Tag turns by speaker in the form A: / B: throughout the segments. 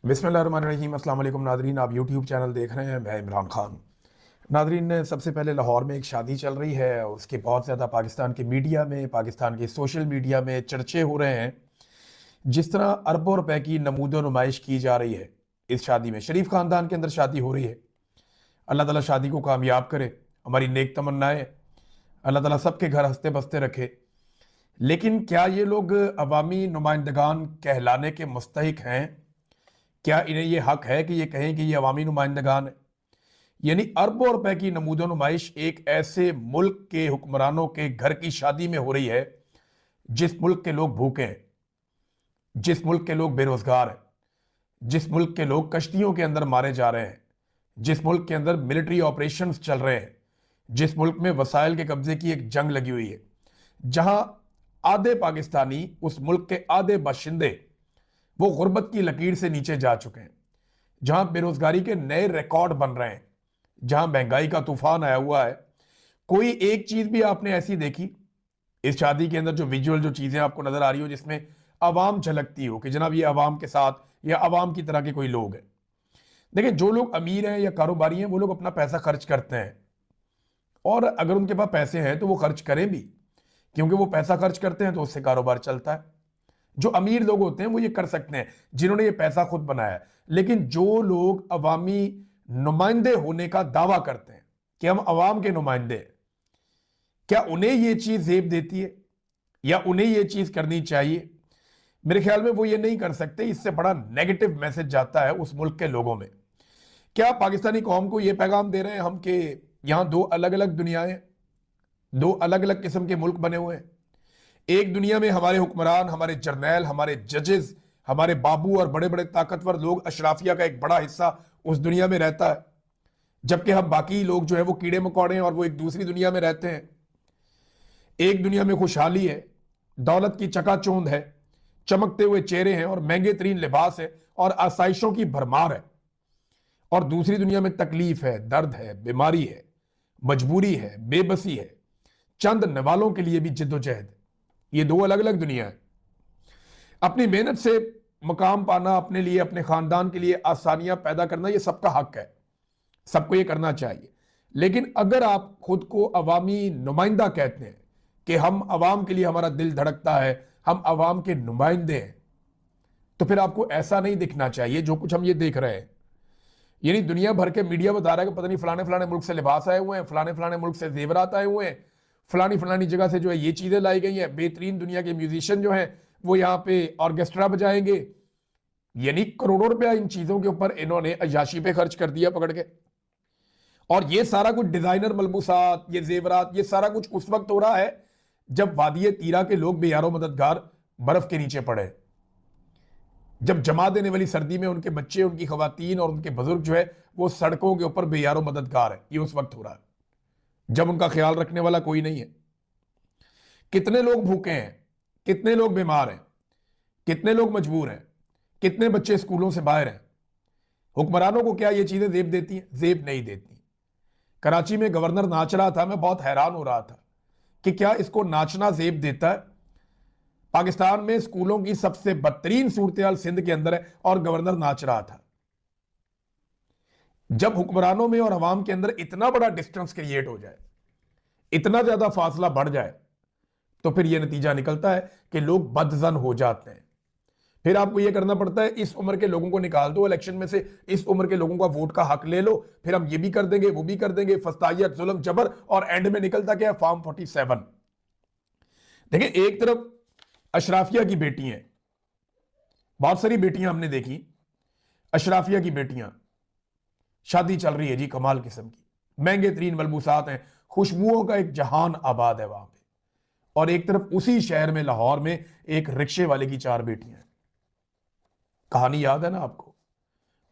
A: बिस्मिल्लाहिर्रहमानिर्रहीम। अस्सलाम वालेकुम नादरीन, आप यूट्यूब चैनल देख रहे हैं। मैं इमरान खान। नादरीन, सबसे पहले लाहौर में एक शादी चल रही है और उसके बहुत ज़्यादा पाकिस्तान के मीडिया में, पाकिस्तान के सोशल मीडिया में चर्चे हो रहे हैं। जिस तरह अरबों रुपए की नमूदो नुमाइश की जा रही है इस शादी में, शरीफ ख़ानदान के अंदर शादी हो रही है। अल्लाह ताला शादी को कामयाब करे, हमारी नेक तमन्नाएं। अल्लाह ताला सबके घर हंसते बसते रखे। लेकिन क्या ये लोग अवामी नुमाइंदगान कहलाने के मुस्तहिक हैं? क्या इन्हें ये हक है कि ये कहें कि ये अवामी नुमाइंदगान है? यानी अरबों रुपए की नमूदो नुमाइश एक ऐसे मुल्क के हुक्मरानों के घर की शादी में हो रही है जिस मुल्क के लोग भूखे हैं, जिस मुल्क के लोग बेरोजगार हैं, जिस मुल्क के लोग कश्तियों के अंदर मारे जा रहे हैं, जिस मुल्क के अंदर मिलिट्री ऑपरेशंस चल रहे हैं, जिस मुल्क में वसाइल के कब्जे की एक जंग लगी हुई है, जहां आधे पाकिस्तानी, उस मुल्क के आधे बाशिंदे वो गुर्बत की लकीर से नीचे जा चुके हैं, जहां बेरोजगारी के नए रिकॉर्ड बन रहे हैं, जहां महंगाई का तूफान आया हुआ है। कोई एक चीज भी आपने ऐसी देखी इस शादी के अंदर, जो विजुअल, जो चीजें आपको नजर आ रही हो, जिसमें आवाम झलकती हो कि जनाब ये आवाम के साथ या आवाम की तरह के कोई लोग हैं? देखिए, जो लोग अमीर हैं या कारोबारी हैं, वो लोग अपना पैसा खर्च करते हैं, और अगर उनके पास पैसे हैं तो वो खर्च करें भी, क्योंकि वो पैसा खर्च करते हैं तो उससे कारोबार चलता है। जो अमीर लोग होते हैं वो ये कर सकते हैं, जिन्होंने ये पैसा खुद बनाया है। लेकिन जो लोग अवामी नुमाइंदे होने का दावा करते हैं कि हम अवाम के नुमाइंदे हैं, क्या उन्हें ये चीज जेब देती है या उन्हें ये चीज करनी चाहिए? मेरे ख्याल में वो ये नहीं कर सकते। इससे बड़ा नेगेटिव मैसेज जाता है उस मुल्क के लोगों में। क्या पाकिस्तानी कौम को ये पैगाम दे रहे हैं हम कि यहां दो अलग अलग दुनियाएं, दो अलग अलग किस्म के मुल्क बने हुए हैं? एक दुनिया में हमारे हुक्मरान, हमारे जर्नैल, हमारे जजेस, हमारे बाबू और बड़े बड़े ताकतवर लोग, अशराफिया का एक बड़ा हिस्सा उस दुनिया में रहता है, जबकि हम बाकी लोग जो है वो कीड़े मकोड़े हैं और वो एक दूसरी दुनिया में रहते हैं। एक दुनिया में खुशहाली है, दौलत की चकाचौंध है, चमकते हुए चेहरे हैं और महंगे तरीन लिबास है और आसाइशों की भरमार है। और दूसरी दुनिया में तकलीफ है, दर्द है, बीमारी है, मजबूरी है, बेबसी है, चंद नवालों के लिए भी जिद्दोजहद। ये दो अलग अलग दुनिया है। अपनी मेहनत से मकाम पाना, अपने लिए, अपने खानदान के लिए आसानियां पैदा करना, ये सबका हक है, सबको ये करना चाहिए। लेकिन अगर आप खुद को अवामी नुमाइंदा कहते हैं कि हम अवाम के लिए, हमारा दिल धड़कता है, हम अवाम के नुमाइंदे हैं, तो फिर आपको ऐसा नहीं दिखना चाहिए जो कुछ हम ये देख रहे हैं। यानी दुनिया भर के मीडिया बता रहा है कि पता नहीं फलाने फलाने मुल्क से लिबास आए हुए हैं, फलाने फलाने मुल्क से जेवरात आए हुए हैं, फलानी फलानी जगह से जो है ये चीजें लाई गई हैं, बेहतरीन दुनिया के म्यूजिशियन जो हैं वो यहाँ पे ऑर्केस्ट्रा बजाएंगे। यानी करोड़ों रुपया इन चीजों के ऊपर इन्होंने अय्याशी पे खर्च कर दिया पकड़ के। और ये सारा कुछ डिजाइनर मलबूसात, ये जेवरात, ये सारा कुछ उस वक्त हो रहा है जब वादिये तीरा के लोग बेयारो मददगार बर्फ के नीचे पड़े, जब जमा देने वाली सर्दी में उनके बच्चे, उनकी खवातीन और उनके बुजुर्ग जो है वो सड़कों के ऊपर बेयारो मददगार है। ये उस वक्त हो रहा है जब उनका ख्याल रखने वाला कोई नहीं है। कितने लोग भूखे हैं, कितने लोग बीमार हैं, कितने लोग मजबूर हैं, कितने बच्चे स्कूलों से बाहर हैं। हुक्मरानों को क्या ये चीजें जेब देती हैं? जेब नहीं देती। कराची में गवर्नर नाच रहा था, मैं बहुत हैरान हो रहा था कि क्या इसको नाचना जेब देता है? पाकिस्तान में स्कूलों की सबसे बदतरीन सूरत सिंध के अंदर है और गवर्नर नाच रहा था। जब हुक्मरानों में और अवाम के अंदर इतना बड़ा डिस्टेंस क्रिएट हो जाए, इतना ज्यादा फासला बढ़ जाए, तो फिर यह नतीजा निकलता है कि लोग बदजन हो जाते हैं। फिर आपको यह करना पड़ता है, इस उम्र के लोगों को निकाल दो इलेक्शन में से, इस उम्र के लोगों का वोट का हक ले लो, फिर हम ये भी कर देंगे, वो भी कर देंगे, फस्तायत, जुल्म, जबर, और एंड में निकलता क्या है? फॉर्म 47। देखिए, एक तरफ अशराफिया की बेटी हैं, बहुत सारी बेटियां हमने देखी, अशराफिया की बेटियां, शादी चल रही है जी कमाल किस्म की, महंगे तरीन मलबूसात हैं, खुशबुओं का एक जहान आबाद है वहां पे। और एक तरफ उसी शहर में, लाहौर में, एक रिक्शे वाले की 4 बेटियां हैं। कहानी याद है ना आपको?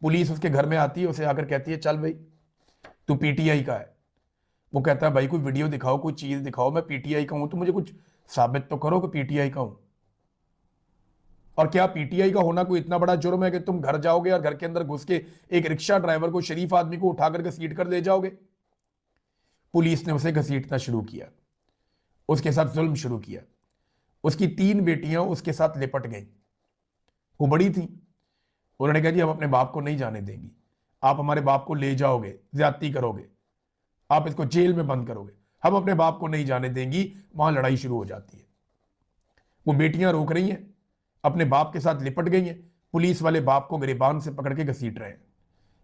A: पुलिस उसके घर में आती है, उसे आकर कहती है चल भाई तू पीटीआई का है। वो कहता है भाई कोई वीडियो दिखाओ, कोई चीज दिखाओ, मैं पीटीआई का हूं तो मुझे कुछ साबित तो करो कि पीटीआई का हूं। और क्या पीटीआई का होना कोई इतना बड़ा जुर्म है कि तुम घर जाओगे और घर के अंदर घुस के एक रिक्शा ड्राइवर को, शरीफ आदमी को उठाकर घसीट कर ले जाओगे? पुलिस ने उसे घसीटना शुरू किया, उसके साथ जुल्म शुरू किया। उसकी 3 बेटियां उसके साथ लिपट गई। वो बड़ी थी, उन्होंने कहा जी हम अपने बाप को नहीं जाने देंगी, आप हमारे बाप को ले जाओगे, ज्यादती करोगे, आप इसको जेल में बंद करोगे, हम अपने बाप को नहीं जाने देंगी। वहां लड़ाई शुरू हो जाती है। वो बेटियां रोक रही हैं, अपने बाप के साथ लिपट गई हैं, पुलिस वाले बाप को गिरेबान से पकड़ के घसीट रहे हैं।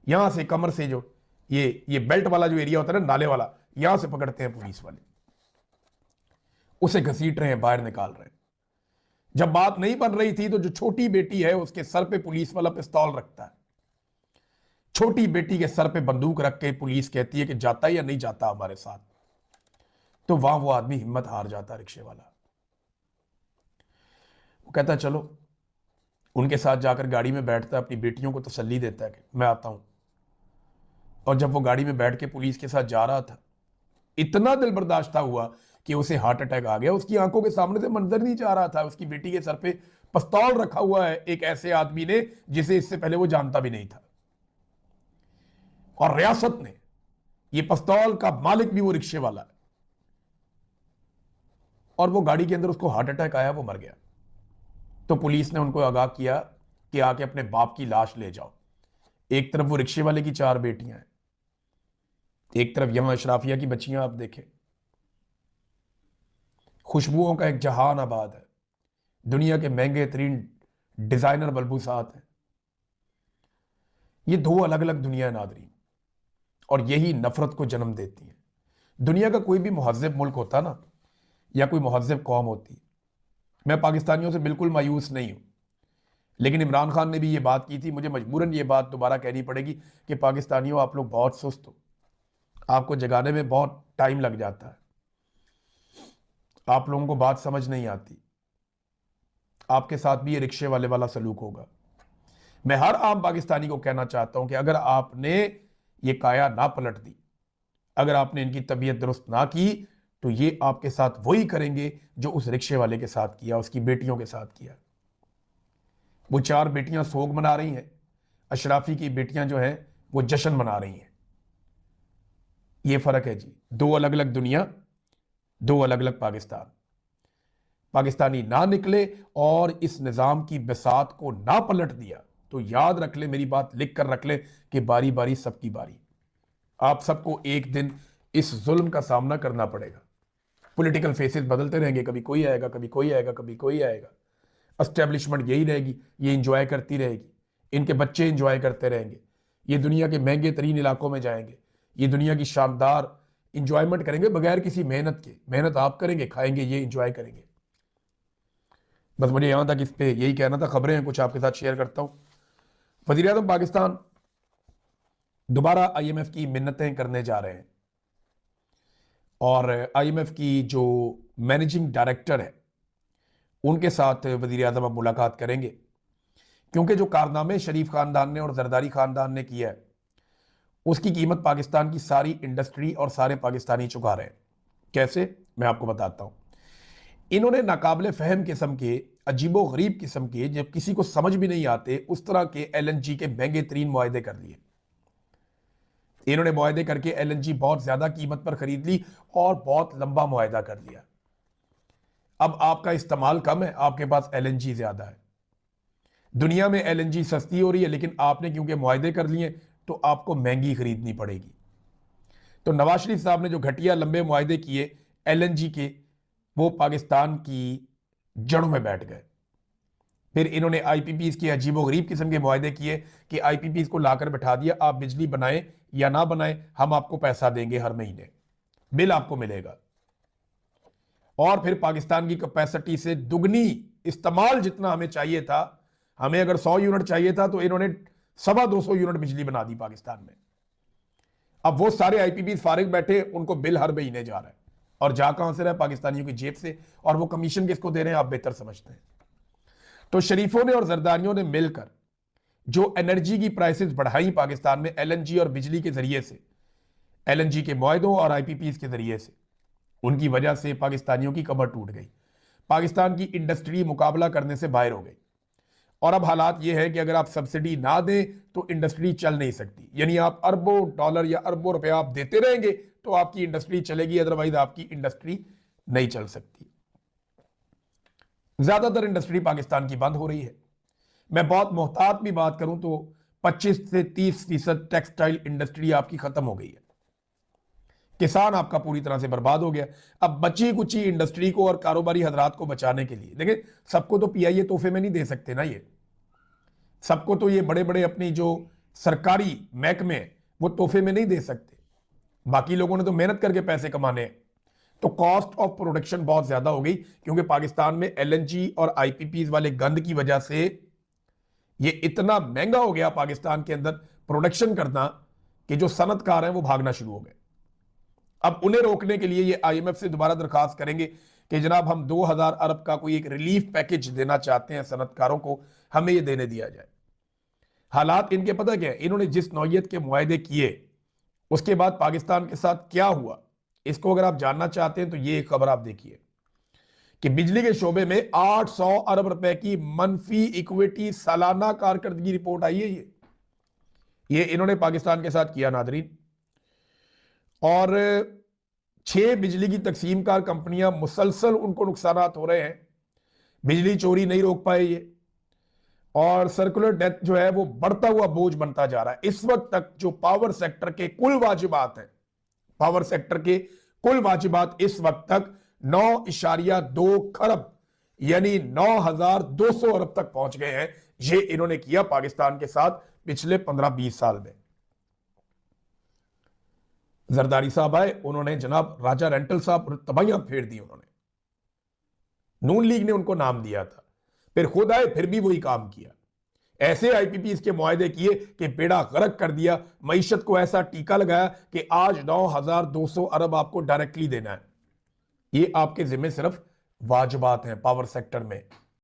A: यहां से कमर से जो ये बेल्ट वाला जो एरिया होता है ना, नाले वाला, यहां से पकड़ते हैं पुलिस वाले, उसे घसीट रहे हैं, बाहर निकाल रहे हैं। जब बात नहीं बन रही थी तो जो छोटी बेटी है उसके सर पे पुलिस वाला पिस्तौल रखता है। छोटी बेटी के सर पे बंदूक रख के पुलिस कहती है कि जाता या नहीं जाता हमारे साथ। तो वहां वो आदमी हिम्मत हार जाता, रिक्शे वाला। वो कहता चलो, उनके साथ जाकर गाड़ी में बैठता है, अपनी बेटियों को तसल्ली देता है कि मैं आता हूं। और जब वो गाड़ी में बैठ के पुलिस के साथ जा रहा था, इतना दिल बर्दाश्त हुआ कि उसे हार्ट अटैक आ गया। उसकी आंखों के सामने से मंजर नहीं जा रहा था, उसकी बेटी के सर पे पिस्तौल रखा हुआ है एक ऐसे आदमी ने जिसे इससे पहले वो जानता भी नहीं था, और रियासत ने, ये पिस्तौल का मालिक भी वो रिक्शे वाला है। और वो गाड़ी के अंदर उसको हार्ट अटैक आया, वो मर गया। तो पुलिस ने उनको आगाह किया कि आके अपने बाप की लाश ले जाओ। एक तरफ वो रिक्शे वाले की 4 बेटियां हैं, एक तरफ यहां अशराफिया की बच्चियां। आप देखें, खुशबुओं का एक जहान आबाद है, दुनिया के महंगे तरीन डिजाइनर बलबूसात हैं। ये 2 अलग अलग दुनिया है नादरीन, और यही नफरत को जन्म देती है। दुनिया का कोई भी मुहज़्ज़ब मुल्क होता ना, या कोई मुहज़्ज़ब कौम होती, मैं पाकिस्तानियों से बिल्कुल मायूस नहीं हूं, लेकिन इमरान खान ने भी ये बात की थी, मुझे मजबूरन ये बात दोबारा कहनी पड़ेगी कि पाकिस्तानियों आप लोग बहुत सुस्त हो, आपको जगाने में बहुत टाइम लग जाता है, आप लोगों को बात समझ नहीं आती, आपके साथ भी ये रिक्शे वाले वाला सलूक होगा। मैं हर आम पाकिस्तानी को कहना चाहता हूं कि अगर आपने ये काया ना पलट दी, अगर आपने इनकी तबीयत दुरुस्त ना की, तो ये आपके साथ वही करेंगे जो उस रिक्शे वाले के साथ किया, उसकी बेटियों के साथ किया। वो 4 बेटियां सोग मना रही हैं, अशराफी की बेटियां जो हैं वो जश्न मना रही हैं। ये फर्क है जी, 2 अलग अलग दुनिया, 2 अलग अलग पाकिस्तान। पाकिस्तानी ना निकले और इस निज़ाम की बिसात को ना पलट दिया, तो याद रख ले, मेरी बात लिख कर रख ले कि बारी बारी सबकी बारी। आप सबको एक दिन इस जुल्म का सामना करना पड़ेगा। पॉलिटिकल फेसेस बदलते रहेंगे, कभी कोई आएगा, कभी कोई आएगा, कभी कोई आएगा। एस्टेब्लिशमेंट यही रहेगी, ये इंजॉय करती रहेगी, इनके बच्चे इंजॉय करते रहेंगे, ये दुनिया के महंगे तरीन इलाकों में जाएंगे, ये दुनिया की शानदार इंजॉयमेंट करेंगे बगैर किसी मेहनत के। मेहनत आप करेंगे, खाएंगे, ये इंजॉय करेंगे। बस मुझे यहां तक इस पे यही कहना था। खबरें हैं कुछ आपके साथ शेयर करता हूं। वज़ीर आज़म पाकिस्तान दोबारा IMF की मिन्नतें करने जा रहे हैं, और IMF की जो मैनेजिंग डायरेक्टर है उनके साथ वज़ीर आज़म अब मुलाकात करेंगे, क्योंकि जो कारनामे शरीफ खानदान ने और जरदारी खानदान ने किया है उसकी कीमत पाकिस्तान की सारी इंडस्ट्री और सारे पाकिस्तानी चुका रहे हैं। कैसे, मैं आपको बताता हूं। इन्होंने नाकाबिले फहम किस्म के, अजीबो गरीब किस्म के, जब किसी को समझ भी नहीं आते उस तरह के LNG के महंगे तरीन मुआहदे कर लिए। इन्होंने मुआहदे करके LNG बहुत ज्यादा कीमत पर खरीद ली और बहुत लंबा मुआहदा कर लिया। अब आपका इस्तेमाल कम है, आपके पास LNG ज्यादा है। दुनिया में LNG सस्ती हो रही है, लेकिन आपने क्योंकि मुआहदे कर लिए तो आपको महंगी खरीदनी पड़ेगी। तो नवाज शरीफ साहब ने जो घटिया लंबे मुआहदे किए LNG के, वो पाकिस्तान की जड़ों में बैठ गए। फिर इन्होंने IPPs के अजीबो गरीब किस्म के मुआहदे किए कि IPPs को लाकर बैठा दिया, आप बिजली बनाएं या ना बनाएं, हम आपको पैसा देंगे, हर महीने बिल आपको मिलेगा। और फिर पाकिस्तान की कैपेसिटी से दुगनी इस्तेमाल जितना हमें चाहिए था, हमें अगर 100 यूनिट चाहिए था तो इन्होंने 250 यूनिट बिजली बना दी पाकिस्तान में। अब वो सारे IPPs फारिग बैठे, उनको बिल हर महीने जा रहा है, और जा कहां से रहा है? पाकिस्तानियों की जेब से। और वो कमीशन किसको दे रहे हैं आप बेहतर समझते हैं। तो शरीफों ने और जरदारियों ने मिलकर जो एनर्जी की प्राइसेस बढ़ाई पाकिस्तान में LNG और बिजली के जरिए से, LNG के मुआहदों और IPPs के जरिए से, उनकी वजह से पाकिस्तानियों की कमर टूट गई। पाकिस्तान की इंडस्ट्री मुकाबला करने से बाहर हो गई। और अब हालात ये है कि अगर आप सब्सिडी ना दें तो इंडस्ट्री चल नहीं सकती। यानी आप अरबों डॉलर या अरबों रुपए आप देते रहेंगे तो आपकी इंडस्ट्री चलेगी, अदरवाइज आपकी इंडस्ट्री नहीं चल सकती। ज्यादातर इंडस्ट्री पाकिस्तान की बंद हो रही है। मैं बहुत मोहतात भी बात करूं तो 25 से 30% टेक्सटाइल इंडस्ट्री आपकी खत्म हो गई है। किसान आपका पूरी तरह से बर्बाद हो गया। अब बची कुची इंडस्ट्री को और कारोबारी हजरात को बचाने के लिए, देखिए सबको तो पीआईए तोहफे में नहीं दे सकते ना, ये सबको तो ये बड़े बड़े अपनी जो सरकारी महकमे वो तोहफे में नहीं दे सकते। बाकी लोगों ने तो मेहनत करके पैसे कमाने हैं। तो कॉस्ट ऑफ प्रोडक्शन बहुत ज्यादा हो गई, क्योंकि पाकिस्तान में एलएनजी और आईपीपीज वाले गंद की वजह से ये इतना महंगा हो गया पाकिस्तान के अंदर प्रोडक्शन करना कि जो सनतकार हैं वो भागना शुरू हो गए। अब उन्हें रोकने के लिए ये आईएमएफ से दोबारा दरखास्त करेंगे कि जनाब हम 2000 अरब का कोई एक रिलीफ पैकेज देना चाहते हैं सनतकारों को, हमें ये देने दिया जाए। हालात इनके पता क्या है, इन्होंने जिस नौयत के मुआहदे किए उसके बाद पाकिस्तान के साथ क्या हुआ, इसको अगर आप जानना चाहते हैं तो ये एक खबर आप देखिए कि बिजली के शोबे में 800 अरब रुपए की मनफी इक्विटी सालाना कारकर्दगी रिपोर्ट आई है। ये इन्होंने पाकिस्तान के साथ किया नादरीन। और 6 बिजली की तकसीमकार कंपनियां मुसलसल उनको नुकसान हो रहे हैं, बिजली चोरी नहीं रोक पाए ये, और सर्कुलर डेथ जो है वो बढ़ता हुआ बोझ बनता जा रहा है। इस वक्त तक जो पावर सेक्टर के कुल वाजिबात हैं, पावर सेक्टर के कुल वाजिबात इस वक्त तक 9.2 खरब यानी 9,200 अरब तक पहुंच गए हैं। ये इन्होंने किया पाकिस्तान के साथ पिछले 15-20 साल में। जरदारी साहब आए, उन्होंने जनाब राजा रेंटल साहब तबाहियां फेर दी उन्होंने, नून लीग ने उनको नाम दिया था, फिर खुद आए फिर भी वही काम किया। ऐसे आईपीपी के मुआहदे किए कि बेड़ा गर्क कर दिया, मईशत को ऐसा टीका लगाया कि आज 9,200 अरब आपको डायरेक्टली देना है। ये आपके जिम्मे सिर्फ वाजिबात हैं पावर सेक्टर में।